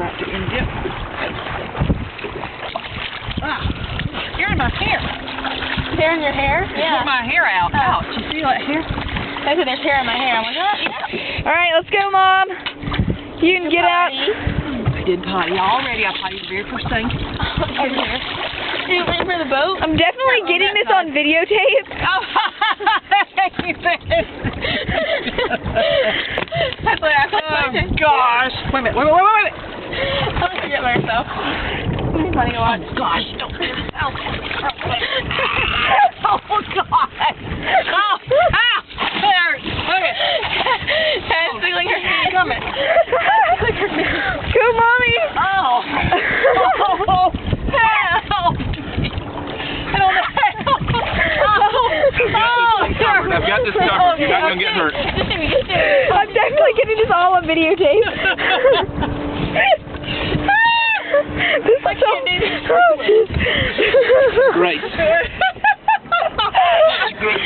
want to end it. Scaring my hair. Tearing your hair? Yeah. Put my hair out. Ouch. You see that hair? They said they're tearing my hair. I'm like, oh, yeah. All right, let's go, Mom. You can get out. I did potty already. I pottied the very first thing. Over here. Are you waiting for the boat? I'm definitely getting this on videotape. That's what I was watching. Gosh. Wait a minute. Wait. I'll forget myself. It's funny to watch. Oh, gosh. Don't do this. Oh, God. Oh, there. Okay. It's tickling her feet. Come it. Go, Mommy. Oh. Help. I don't know. I've got this covered. You're not going to get hurt. I'm definitely getting this all on videotape. This is so Great. Great.